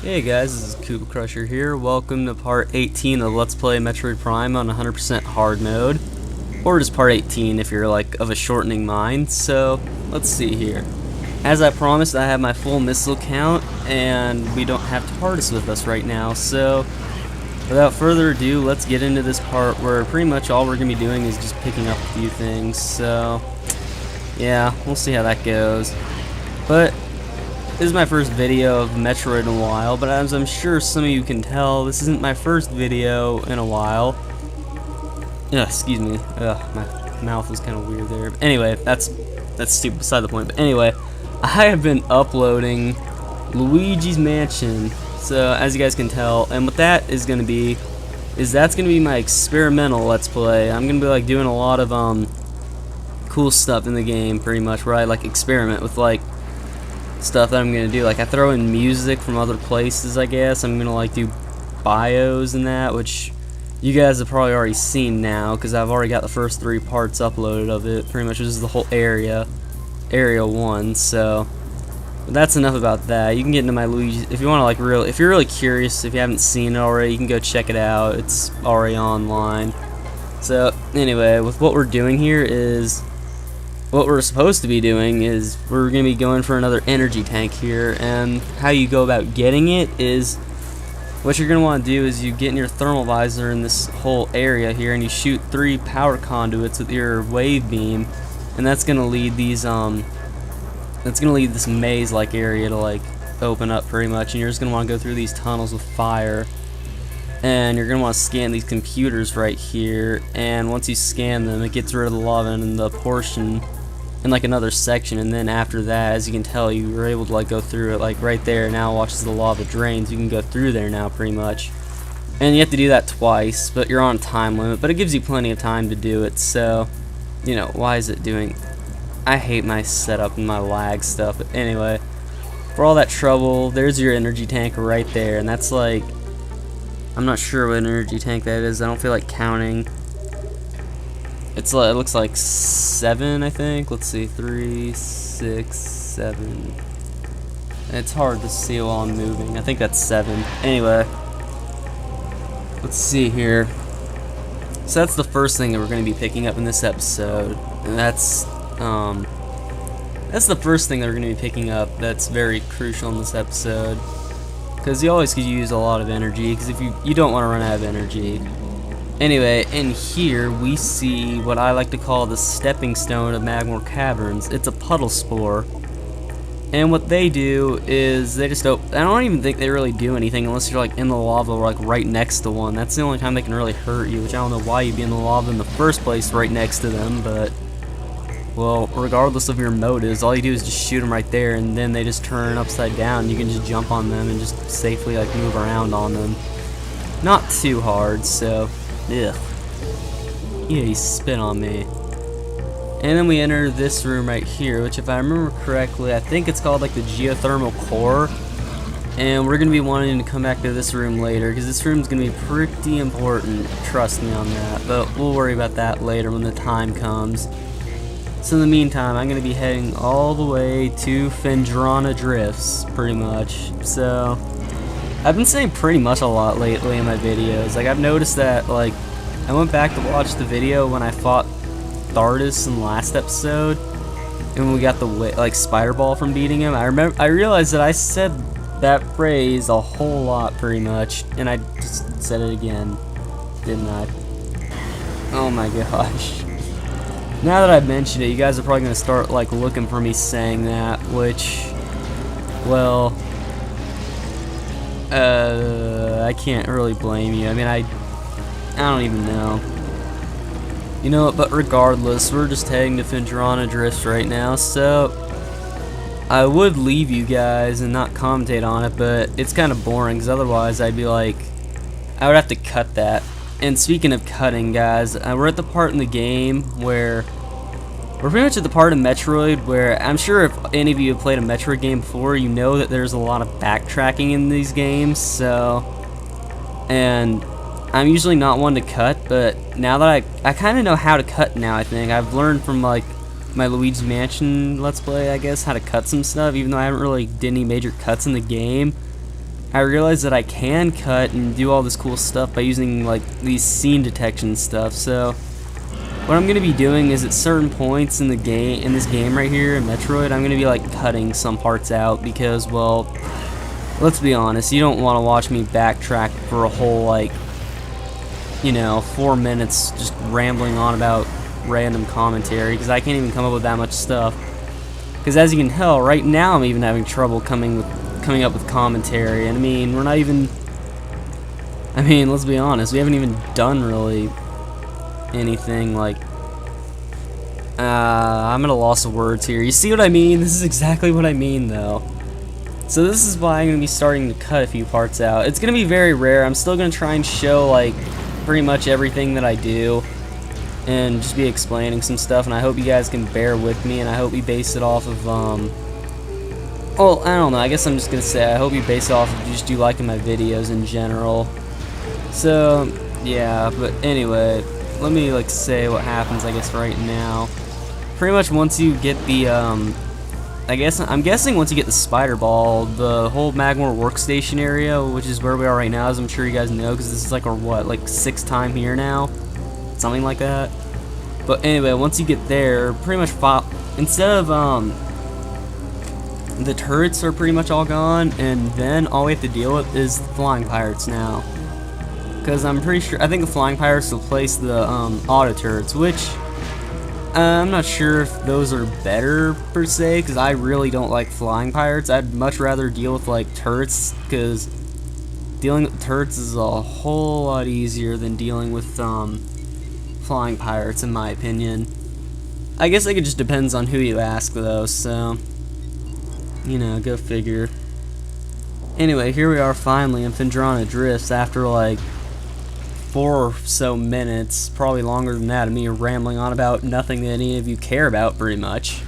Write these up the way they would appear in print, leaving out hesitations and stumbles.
Hey guys, this is Koopa Crusher here. Welcome to part 18 of Let's Play Metroid Prime on 100% hard mode. Or just part 18 if you're like of a shortening mind. So, let's see here. As I promised, I have my full missile count, and we don't have TARDIS with us right now. So, without further ado, let's get into this part where pretty much all we're going to be doing is just picking up a few things. So, yeah, we'll see how that goes. But this is my first video of Metroid in a while, but as I'm sure some of you can tell, this isn't my first video in a while. Excuse me. My mouth was kind of weird there. Anyway, that's stupid, beside the point. But anyway, I have been uploading Luigi's Mansion. So as you guys can tell, and what that is going to be, that's going to be my experimental Let's Play. I'm going to be like doing a lot of cool stuff in the game, pretty much, where I like experiment with like stuff that I'm gonna do. Like I throw in music from other places, I guess. I'm gonna like do bios and that, which you guys have probably already seen now because I've already got the first 3 parts uploaded of it. Pretty much this is the whole area 1. So but that's enough about that. You can get into my Luigi if you want to like if you're really curious, if you haven't seen it already, you can go check it out. It's already online. So anyway, with what we're doing here is what we're supposed to be doing is we're going to be going for another energy tank here, and how you go about getting it is what you're going to want to do is you get in your thermal visor in this whole area here and you shoot 3 power conduits with your wave beam, and that's going to lead these this maze like area to like open up pretty much, and you're just going to want to go through these tunnels with fire, and you're going to want to scan these computers right here, and once you scan them it gets rid of the lava in the portion in like another section, and then after that, as you can tell, you were able to like go through it like right there. Now watch as the lava drains, you can go through there now pretty much, and you have to do that twice, but you're on a time limit, but it gives you plenty of time to do it. So you know, why is it doing, I hate my setup and my lag stuff. But anyway, for all that trouble, there's your energy tank right there, and that's like, I'm not sure what energy tank that is. I don't feel like counting. It looks like 7, I think. Let's see, 3, 6, 7. It's hard to see while I'm moving. I think that's 7. Anyway, let's see here. So that's the first thing that we're going to be picking up in this episode, and that's the first thing that we're going to be picking up. That's very crucial in this episode, because you always could use a lot of energy. Because if you don't want to run out of energy. Anyway, in here we see what I like to call the stepping stone of Magmore Caverns. It's a puddle spore, and what they do is they just I don't even think they really do anything unless you're like in the lava or like right next to one. That's the only time they can really hurt you, which I don't know why you'd be in the lava in the first place right next to them, but well, regardless of your motives, all you do is just shoot them right there, and then they just turn upside down. You can just jump on them and just safely like move around on them. Not too hard, so ugh. Yeah, he spit on me. And then we enter this room right here, which if I remember correctly, I think it's called like the geothermal core. And we're going to be wanting to come back to this room later, because this room's going to be pretty important. Trust me on that. But we'll worry about that later when the time comes. So in the meantime, I'm going to be heading all the way to Phendrana Drifts, pretty much. So I've been saying pretty much a lot lately in my videos. Like I've noticed that like I went back to watch the video when I fought TARDIS in the last episode, and when we got the like spider ball from beating him. I realized that I said that phrase a whole lot pretty much, and I just said it again, didn't I? Oh my gosh. Now that I've mentioned it, you guys are probably gonna start like looking for me saying that, which, well, I can't really blame you. I mean, I don't even know. You know what, but regardless, we're just heading to Phendrana Drifts right now, so I would leave you guys and not commentate on it, but it's kind of boring, because otherwise I'd be like, I would have to cut that. And speaking of cutting, guys, we're at the part in the game where we're pretty much at the part of Metroid where I'm sure if any of you have played a Metroid game before, you know that there's a lot of backtracking in these games, so, and I'm usually not one to cut, but now that I kind of know how to cut now, I think. I've learned from like my Luigi's Mansion Let's Play, I guess, how to cut some stuff, even though I haven't really did any major cuts in the game. I realized that I can cut and do all this cool stuff by using like these scene detection stuff. So what I'm gonna be doing is at certain points in the game, in this game right here in Metroid, I'm gonna be like cutting some parts out because, well, let's be honest, you don't want to watch me backtrack for a whole, like, you know, 4 minutes just rambling on about random commentary, because I can't even come up with that much stuff. Because as you can tell, right now I'm even having trouble coming up with commentary, and I mean, we're not even, I mean, let's be honest, we haven't even done really anything, like, I'm at a loss of words here. You see what I mean? This is exactly what I mean, though. So this is why I'm going to be starting to cut a few parts out. It's going to be very rare. I'm still going to try and show, like, pretty much everything that I do and just be explaining some stuff, and I hope you guys can bear with me, and I hope you base it off of, well, I don't know, I guess I'm just going to say I hope you base it off of just you liking my videos in general. So, yeah, but anyway, let me, like, say what happens, I guess, right now. Pretty much once you get the, I'm guessing once you get the spider ball, the whole Magmore workstation area, which is where we are right now, as I'm sure you guys know, because this is like our, what, like 6th time here now? Something like that. But anyway, once you get there, pretty much instead of, the turrets are pretty much all gone, and then all we have to deal with is the flying pirates now. Because I'm pretty sure, I think the flying pirates replace the, auto turrets, which I'm not sure if those are better, per se, because I really don't like flying pirates. I'd much rather deal with, like, turrets, because dealing with turrets is a whole lot easier than dealing with, flying pirates, in my opinion. I guess it just depends on who you ask, though, so, you know, go figure. Anyway, here we are finally in Phendrana Drifts after, like, 4 or so minutes, probably longer than that, of me rambling on about nothing that any of you care about, pretty much.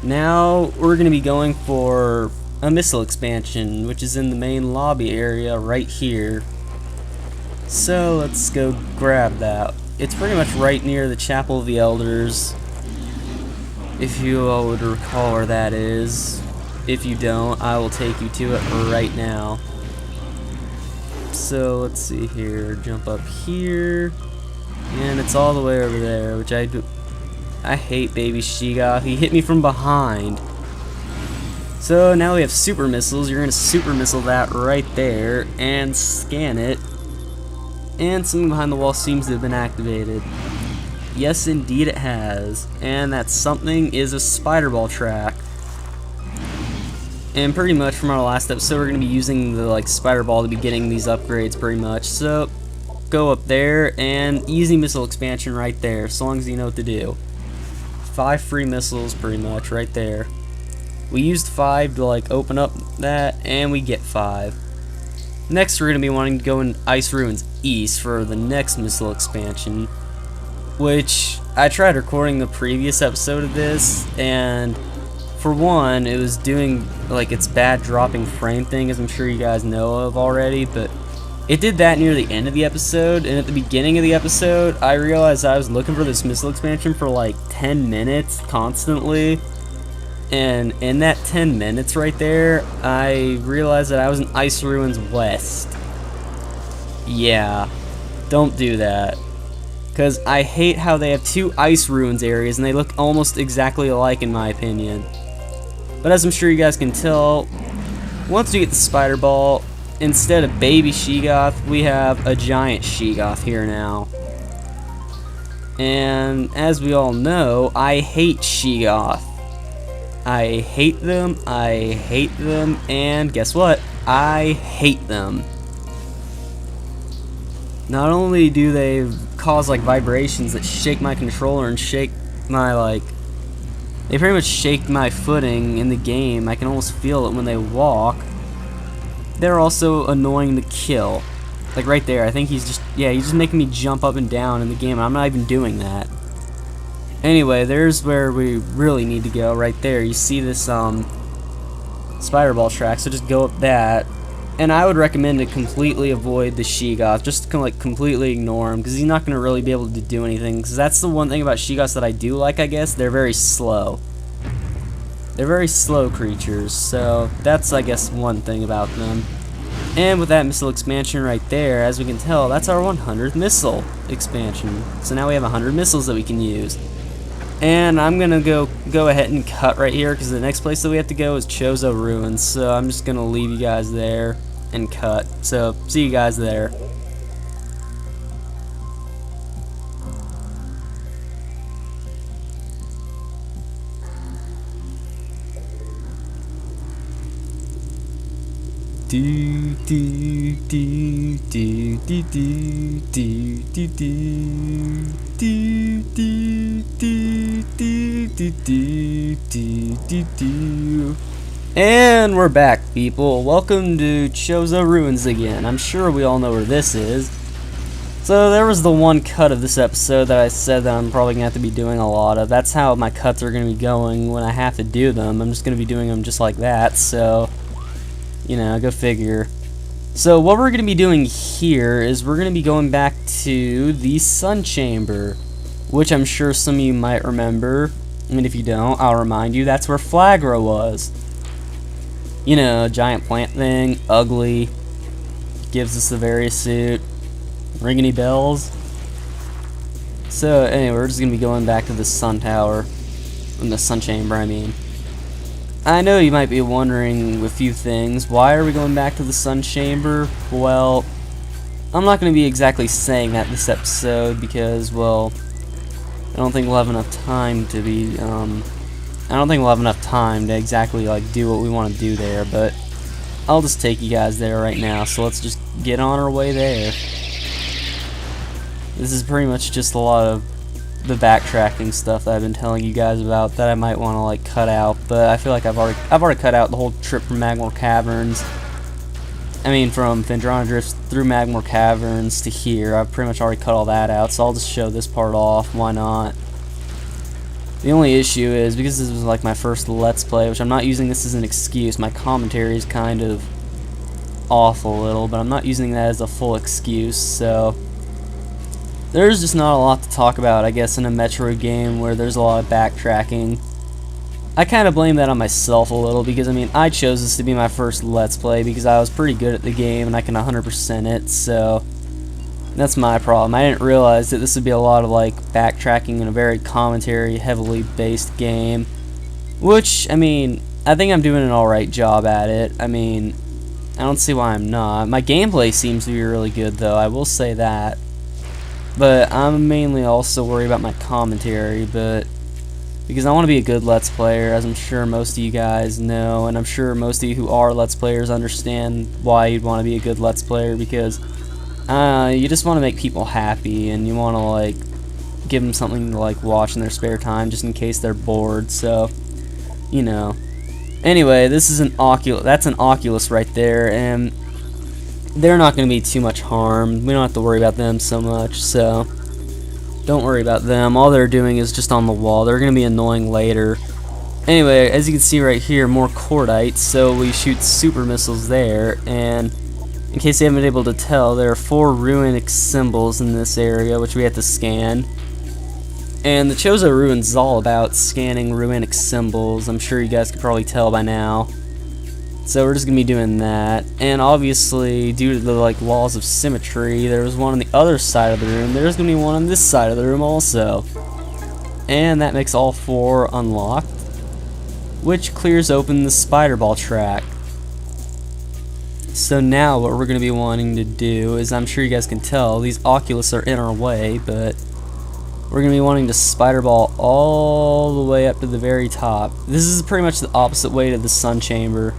Now, we're going to be going for a missile expansion, which is in the main lobby area right here. So, let's go grab that. It's pretty much right near the Chapel of the Elders, if you all would recall where that is. If you don't, I will take you to it right now. So let's see here, jump up here, and it's all the way over there, which I hate Baby Sheegoth. He hit me from behind. So now we have super missiles. You're gonna super missile that right there and scan it, and something behind the wall seems to have been activated. Yes, indeed it has, and that something is a spider ball track. And pretty much from our last episode, we're going to be using the, like, spider ball to be getting these upgrades pretty much. So, go up there, and easy missile expansion right there, so long as you know what to do. 5 free missiles pretty much right there. We used 5 to, like, open up that, and we get 5. Next, we're going to be wanting to go in Ice Ruins East for the next missile expansion, which I tried recording the previous episode of this, and for one, it was doing, like, its bad dropping frame thing, as I'm sure you guys know of already, but it did that near the end of the episode, and at the beginning of the episode, I realized I was looking for this missile expansion for, like, 10 minutes constantly, and in that 10 minutes right there, I realized that I was in Ice Ruins West. Yeah, don't do that. Because I hate how they have 2 Ice Ruins areas, and they look almost exactly alike in my opinion. But as I'm sure you guys can tell, once we get the spider ball, instead of Baby Sheegoth, we have a giant Sheegoth here now. And as we all know, I hate Sheegoth. I hate them, and guess what? I hate them. Not only do they cause, like, vibrations that shake my controller and shake my, like, they pretty much shake my footing in the game. I can almost feel it when they walk. They're also annoying to kill. Like right there, I think he's just making me jump up and down in the game, and I'm not even doing that. Anyway, there's where we really need to go, right there. You see this, spider ball track, so just go up that. And I would recommend to completely avoid the Sheegoth, just to, like, completely ignore him, because he's not going to really be able to do anything, because that's the one thing about Sheegoths that I do like, I guess. They're very slow. They're very slow creatures, so that's, I guess, one thing about them. And with that missile expansion right there, as we can tell, that's our 100th missile expansion. So now we have 100 missiles that we can use. And I'm gonna go ahead and cut right here because the next place that we have to go is Chozo Ruins. So I'm just gonna leave you guys there and cut. So see you guys there. Do do do do do do do do do do do do do do do do. And we're back, people. Welcome to Chozo Ruins again. I'm sure we all know where this is. So there was the one cut of this episode that I said that I'm probably gonna have to be doing a lot of. That's how my cuts are gonna be going when I have to do them. I'm just gonna be doing them just like that. So, you know, go figure. So what we're going to be doing here is we're going to be going back to the Sun Chamber, which I'm sure some of you might remember. I mean, if you don't, I'll remind you, that's where Flagra was. You know, giant plant thing, ugly, gives us the various suit. Ring any bells? So anyway, we're just going to be going back to the Sun Tower, in the Sun Chamber, I mean. I know you might be wondering a few things. Why are we going back to the Sun Chamber? Well, I'm not going to be exactly saying that this episode because, well, I don't think we'll have enough time to be, I don't think we'll have enough time to exactly, like, do what we want to do there, but I'll just take you guys there right now, so let's just get on our way there. This is pretty much just a lot of the backtracking stuff that I've been telling you guys about that I might want to like cut out, but I feel like I've already cut out the whole trip from Magmore Caverns. I mean, from Phendrana Drift through Magmore Caverns to here. I've pretty much already cut all that out, so I'll just show this part off. Why not? The only issue is because this was like my first Let's Play, which I'm not using this as an excuse. My commentary is kind of off a little, but I'm not using that as a full excuse, so there's just not a lot to talk about, I guess, in a Metroid game where there's a lot of backtracking. I kind of blame that on myself a little because, I mean, I chose this to be my first Let's Play because I was pretty good at the game and I can 100% it, so that's my problem. I didn't realize that this would be a lot of, like, backtracking in a very commentary, heavily based game, which, I mean, I think I'm doing an alright job at it. I mean, I don't see why I'm not. My gameplay seems to be really good, though, I will say that. But I'm mainly also worried about my commentary, but because I want to be a good Let's Player, as I'm sure most of you guys know, and I'm sure most of you who are Let's Players understand why you'd want to be a good Let's Player, because you just want to make people happy, and you want to, like, give them something to, like, watch in their spare time, just in case they're bored, so, you know. Anyway, this is an Oculus, that's an Oculus right there, and they're not going to be too much harm. We don't have to worry about them so much, so don't worry about them. All they're doing is just on the wall. They're going to be annoying later. Anyway, as you can see right here, more Cordites, so we shoot super missiles there, and in case you haven't been able to tell, there are 4 runic symbols in this area, which we have to scan. And the Chozo Ruins is all about scanning runic symbols. I'm sure you guys could probably tell by now. So we're just gonna be doing that, and obviously due to the like laws of symmetry, there was one on the other side of the room. There's gonna be one on this side of the room also, and that makes all 4 unlocked, which clears open the spider ball track. So now what we're gonna be wanting to do is, I'm sure you guys can tell, these Oculus are in our way, but we're gonna be wanting to spider ball all the way up to the very top. This is pretty much the opposite way to the Sun Chamber.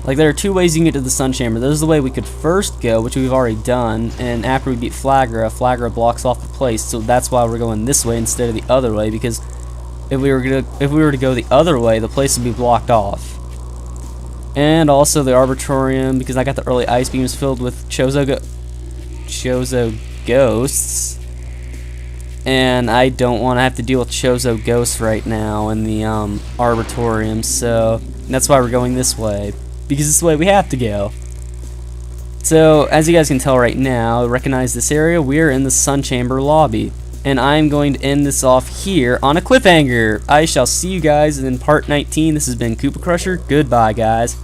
Like, there are 2 ways you can get to the Sun Chamber. There's the way we could first go, which we've already done, and after we beat Flagra, Flagra blocks off the place, so that's why we're going this way instead of the other way, because if we were to go the other way, the place would be blocked off. And also the Arbitorium, because I got the early ice beams filled with Chozo ghosts, and I don't want to have to deal with Chozo ghosts right now in the Arbitorium, so that's why we're going this way. Because it's the way we have to go. So, as you guys can tell right now, recognize this area, we're in the Sun Chamber lobby. And I'm going to end this off here on a cliffhanger. I shall see you guys in part 19. This has been Koopa Crusher. Goodbye, guys.